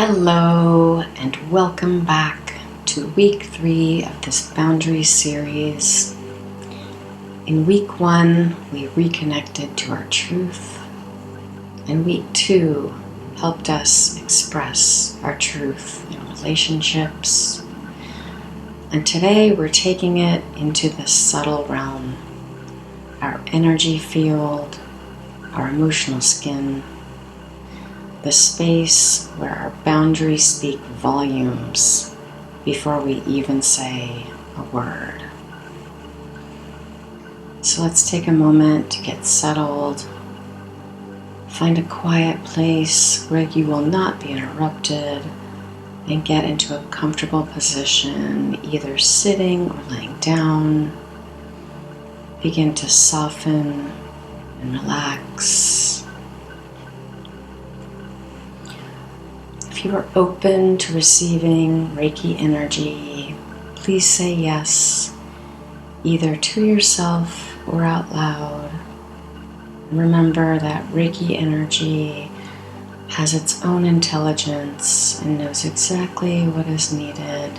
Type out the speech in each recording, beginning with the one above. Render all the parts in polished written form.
Hello and welcome back to week 3 of this boundary series. In week 1, we reconnected to our truth, and week 2 helped us express our truth in relationships. And today we're taking it into the subtle realm, our energy field, our emotional skin, the space where our boundaries speak volumes before we even say a word. So let's take a moment to get settled. Find a quiet place where you will not be interrupted and get into a comfortable position, either sitting or laying down. Begin to soften and relax. If you are open to receiving Reiki energy, please say yes, either to yourself or out loud. Remember that Reiki energy has its own intelligence and knows exactly what is needed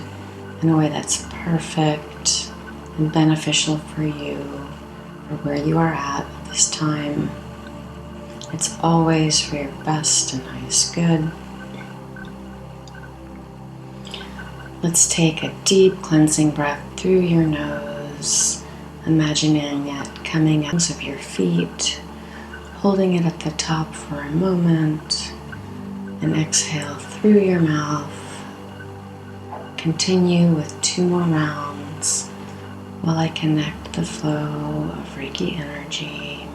in a way that's perfect and beneficial for you or where you are at this time. It's always for your best and highest good. Let's take a deep cleansing breath through your nose, imagining it coming out of your feet, holding it at the top for a moment, and exhale through your mouth. Continue with 2 more rounds while I connect the flow of Reiki energy.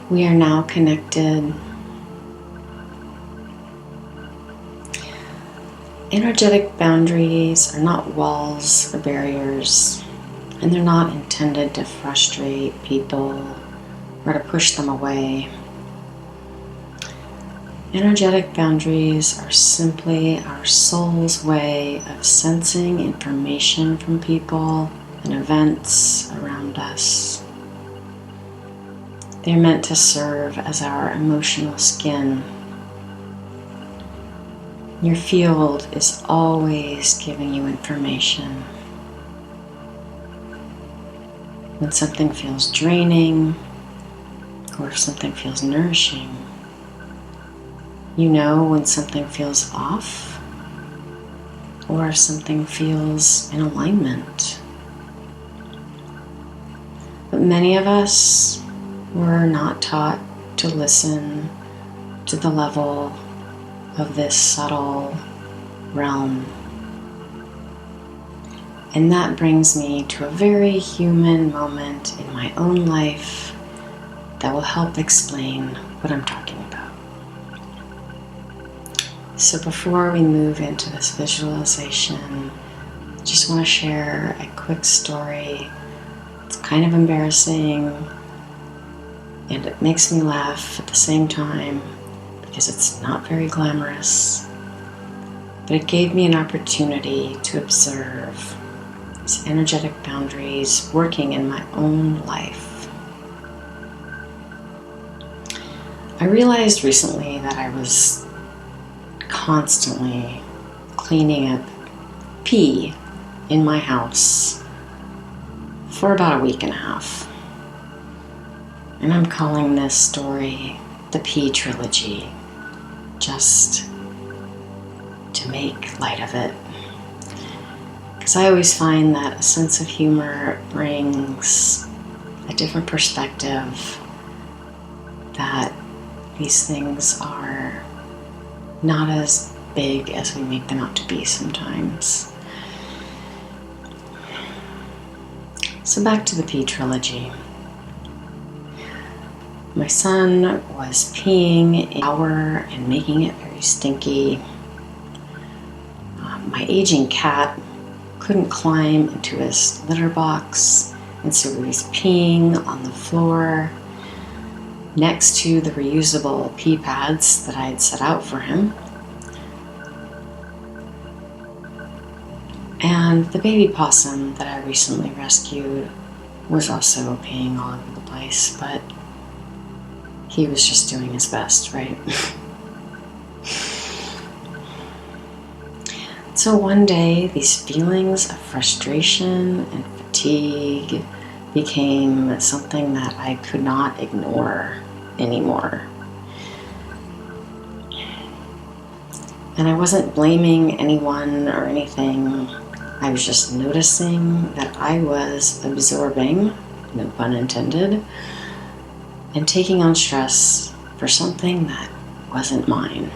We are now connected. Energetic boundaries are not walls or barriers, and they're not intended to frustrate people or to push them away. Energetic boundaries are simply our soul's way of sensing information from people and events around us. They're meant to serve as our emotional skin. Your field is always giving you information. When something feels draining or if something feels nourishing, you know when something feels off or if something feels in alignment. But many of us were not taught to listen to the level of this subtle realm. And that brings me to a very human moment in my own life that will help explain what I'm talking about. So before we move into this visualization, I just want to share a quick story. It's kind of embarrassing, and it makes me laugh at the same time because it's not very glamorous. But it gave me an opportunity to observe these energetic boundaries working in my own life. I realized recently that I was constantly cleaning up pee in my house for about a week and a half. And I'm calling this story the Pea Trilogy, just to make light of it. Because I always find that a sense of humor brings a different perspective, that these things are not as big as we make them out to be sometimes. So back to the Pea Trilogy. My son was peeing in the shower and making it very stinky. My aging cat couldn't climb into his litter box, and so he was peeing on the floor next to the reusable pee pads that I had set out for him. And the baby possum that I recently rescued was also peeing all over the place, but he was just doing his best, right? So one day, these feelings of frustration and fatigue became something that I could not ignore anymore. And I wasn't blaming anyone or anything. I was just noticing that I was absorbing, no pun intended, and taking on stress for something that wasn't mine.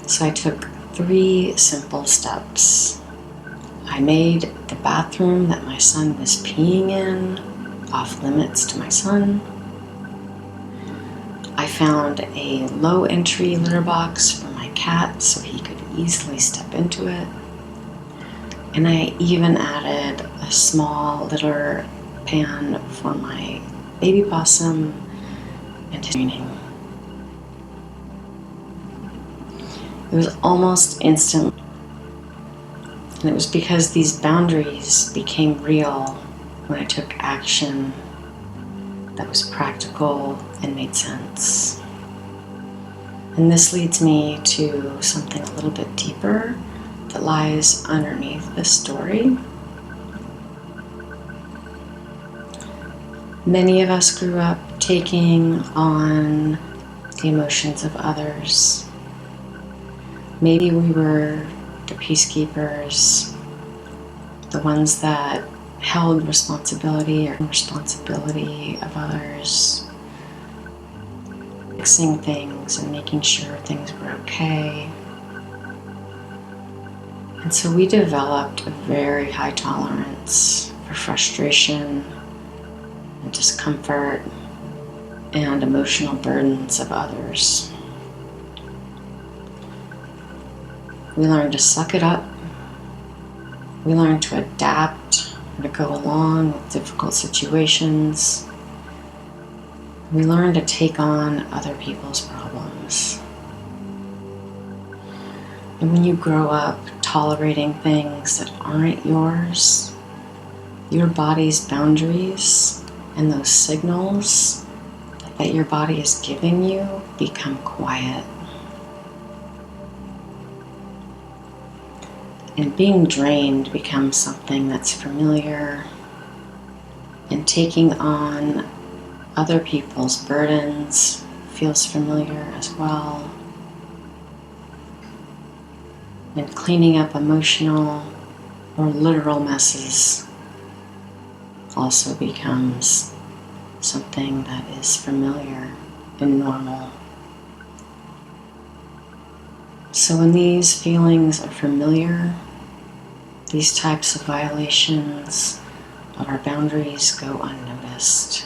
So I took 3 simple steps. I made the bathroom that my son was peeing in off limits to my son. I found a low entry litter box for my cat so he could easily step into it. And I even added a small litter pan for my baby possum and his training. It was almost instant, and it was because these boundaries became real when I took action that was practical and made sense. And this leads me to something a little bit deeper that lies underneath this story. Many of us grew up taking on the emotions of others. Maybe we were the peacekeepers, the ones that held responsibility or responsibility of others, fixing things and making sure things were okay. And so we developed a very high tolerance for frustration and discomfort and emotional burdens of others. We learned to suck it up. We learned to adapt and to go along with difficult situations. We learned to take on other people's problems. And when you grow up tolerating things that aren't yours, your body's boundaries and those signals that your body is giving you become quiet. And being drained becomes something that's familiar, and taking on other people's burdens feels familiar as well. And cleaning up emotional or literal messes also becomes something that is familiar and normal. So when these feelings are familiar, these types of violations of our boundaries go unnoticed.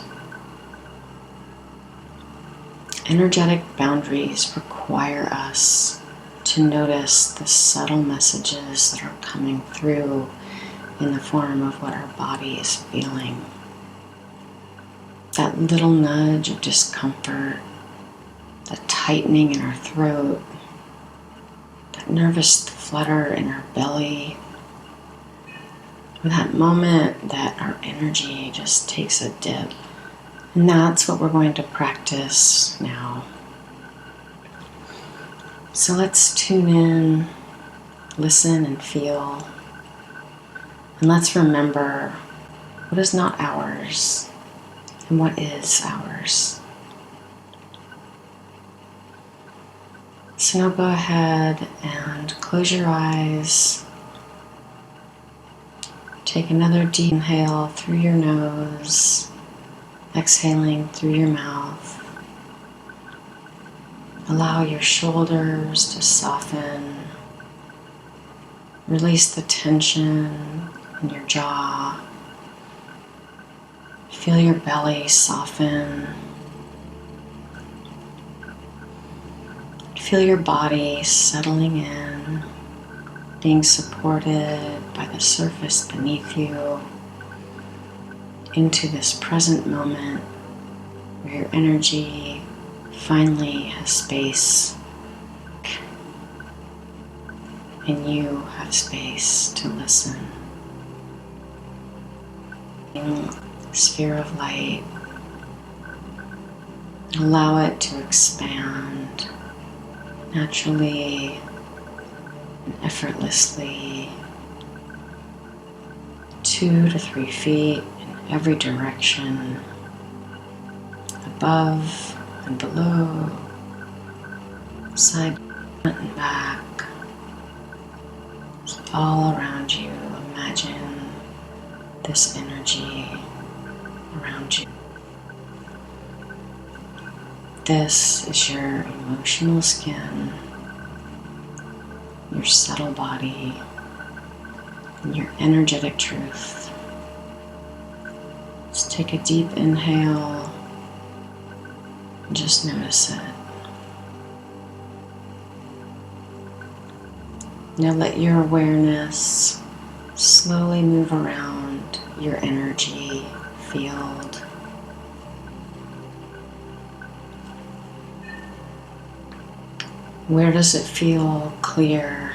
Energetic boundaries require us to notice the subtle messages that are coming through in the form of what our body is feeling. That little nudge of discomfort, that tightening in our throat, that nervous flutter in our belly, or that moment that our energy just takes a dip. And that's what we're going to practice now. So let's tune in, listen and feel, and let's remember what is not ours and what is ours. So now go ahead and close your eyes. Take another deep inhale through your nose, exhaling through your mouth. Allow your shoulders to soften. Release the tension in your jaw. Feel your belly soften. Feel your body settling in. being supported by the surface beneath you into this present moment where your energy finally has space and you have space to listen. Sphere of light, allow it to expand naturally and effortlessly 2 to 3 feet in every direction, above and below, side, front and back, all around you. Imagine this energy around you. This is your emotional skin, your subtle body, and your energetic truth. Just take a deep inhale and just notice it. Now let your awareness slowly move around your energy field. Where does it feel clear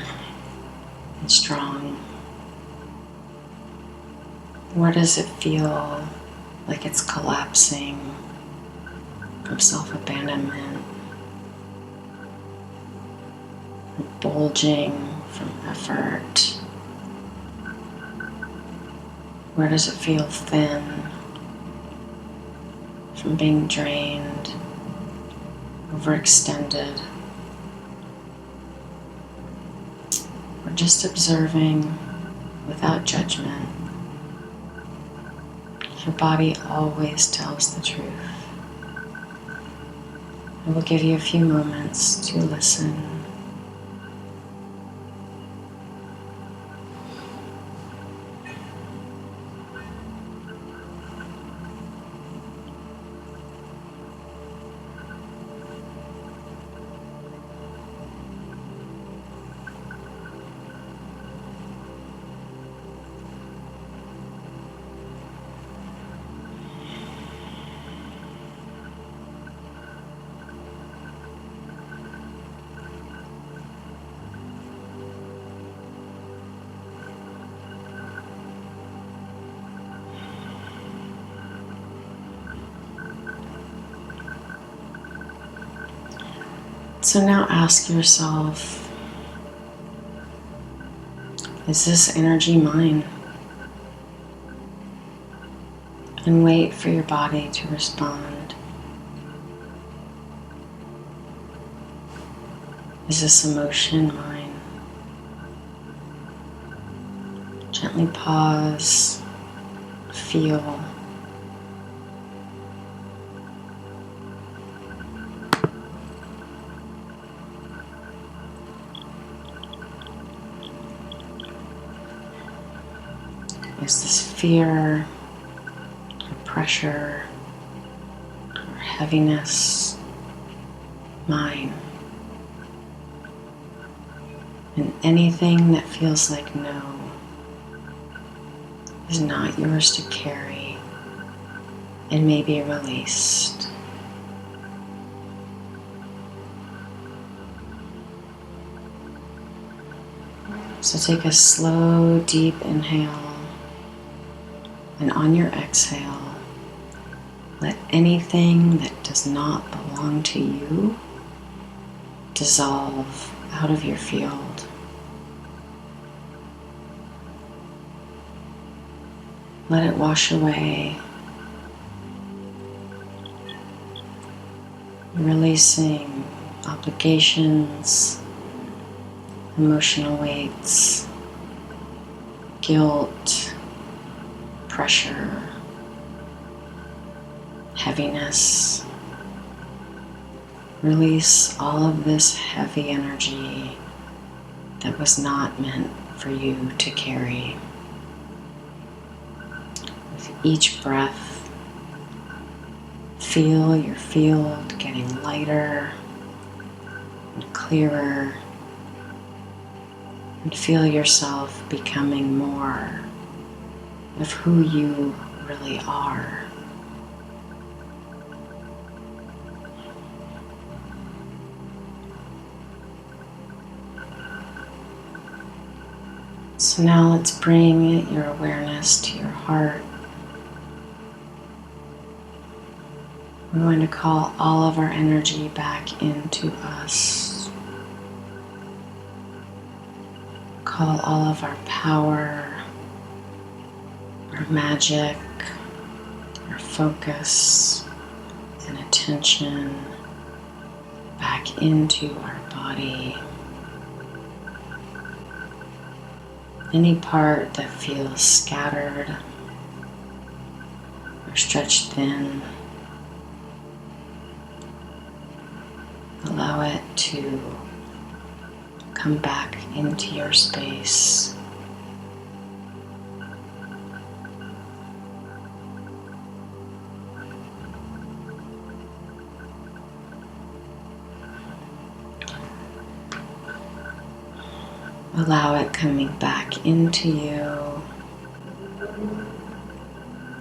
and strong? Where does it feel like it's collapsing from self-abandonment, bulging from effort? Where does it feel thin from being drained, overextended? We're just observing without judgment. Your body always tells the truth. I will give you a few moments to listen. So now ask yourself, is this energy mine? And wait for your body to respond. Is this emotion mine? Gently pause, feel. Is this fear, or pressure, or heaviness mine? And anything that feels like no is not yours to carry and may be released. So take a slow, deep inhale. And on your exhale, let anything that does not belong to you dissolve out of your field. Let it wash away, releasing obligations, emotional weights, guilt, pressure, heaviness. Release all of this heavy energy that was not meant for you to carry. With each breath, feel your field getting lighter and clearer. and feel yourself becoming more of who you really are. So now let's bring your awareness to your heart. We're going to call all of our energy back into us. Call all of our power, our magic, our focus and attention back into our body. Any part that feels scattered or stretched thin, allow it to come back into your space. Allow it coming back into you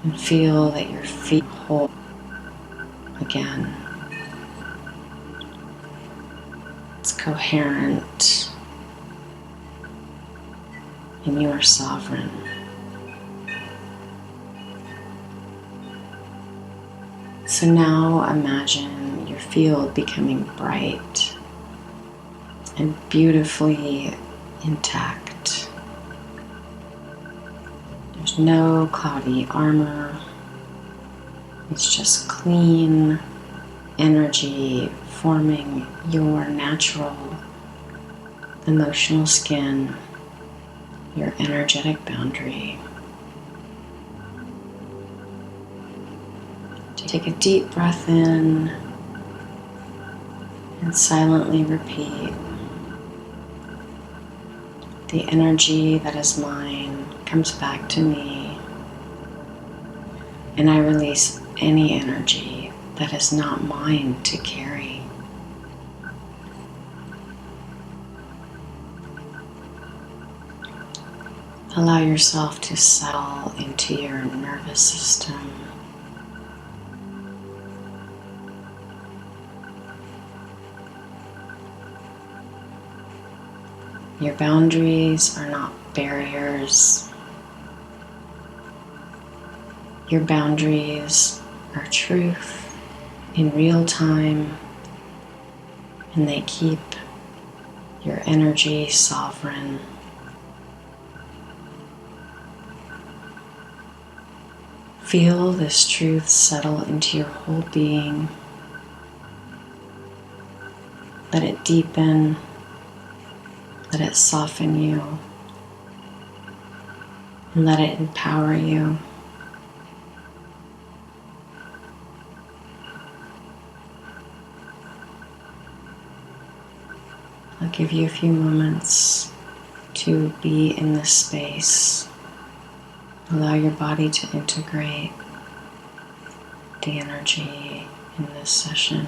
and feel that your feet whole again. It's coherent and you are sovereign. So now imagine your field becoming bright and beautifully intact. There's no cloudy armor. It's just clean energy forming your natural emotional skin, your energetic boundary. Take a deep breath in and silently repeat, the energy that is mine comes back to me, and I release any energy that is not mine to carry. Allow yourself to settle into your nervous system. Your boundaries are not barriers. Your boundaries are truth in real time, and they keep your energy sovereign. Feel this truth settle into your whole being. Let it deepen. Let it soften you. And let it empower you. I'll give you a few moments to be in this space. Allow your body to integrate the energy in this session.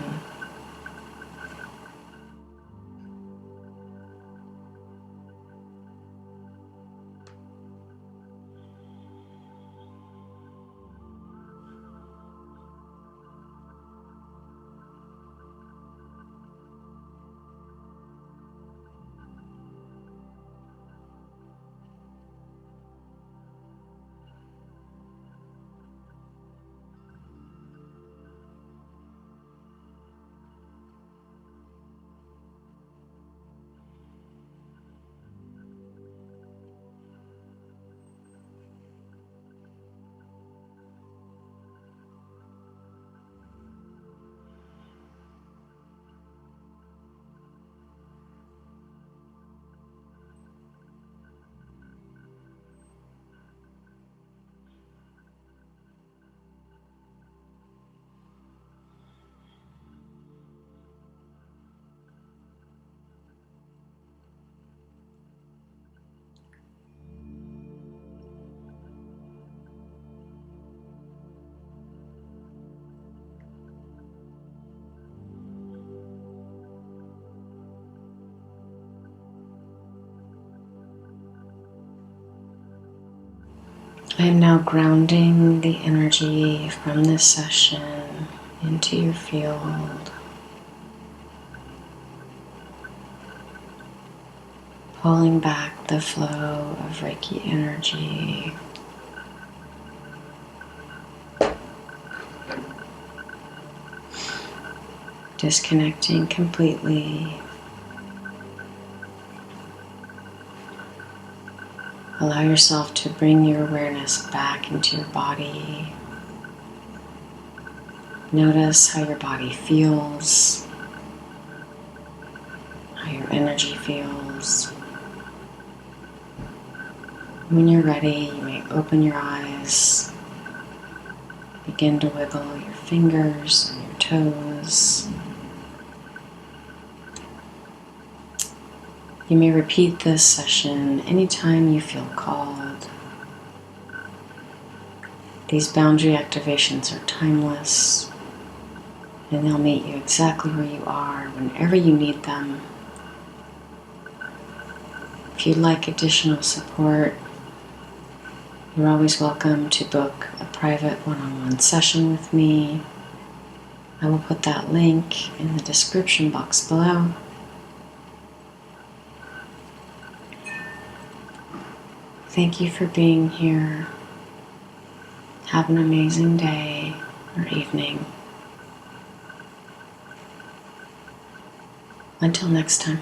I am now grounding the energy from this session into your field, pulling back the flow of Reiki energy. Disconnecting completely. Allow yourself to bring your awareness back into your body. Notice how your body feels, how your energy feels. When you're ready, you may open your eyes, begin to wiggle your fingers and your toes. You may repeat this session anytime you feel called. These boundary activations are timeless, and they'll meet you exactly where you are whenever you need them. If you'd like additional support, you're always welcome to book a private one-on-one session with me. I will put that link in the description box below. Thank you for being here. Have an amazing day or evening. Until next time.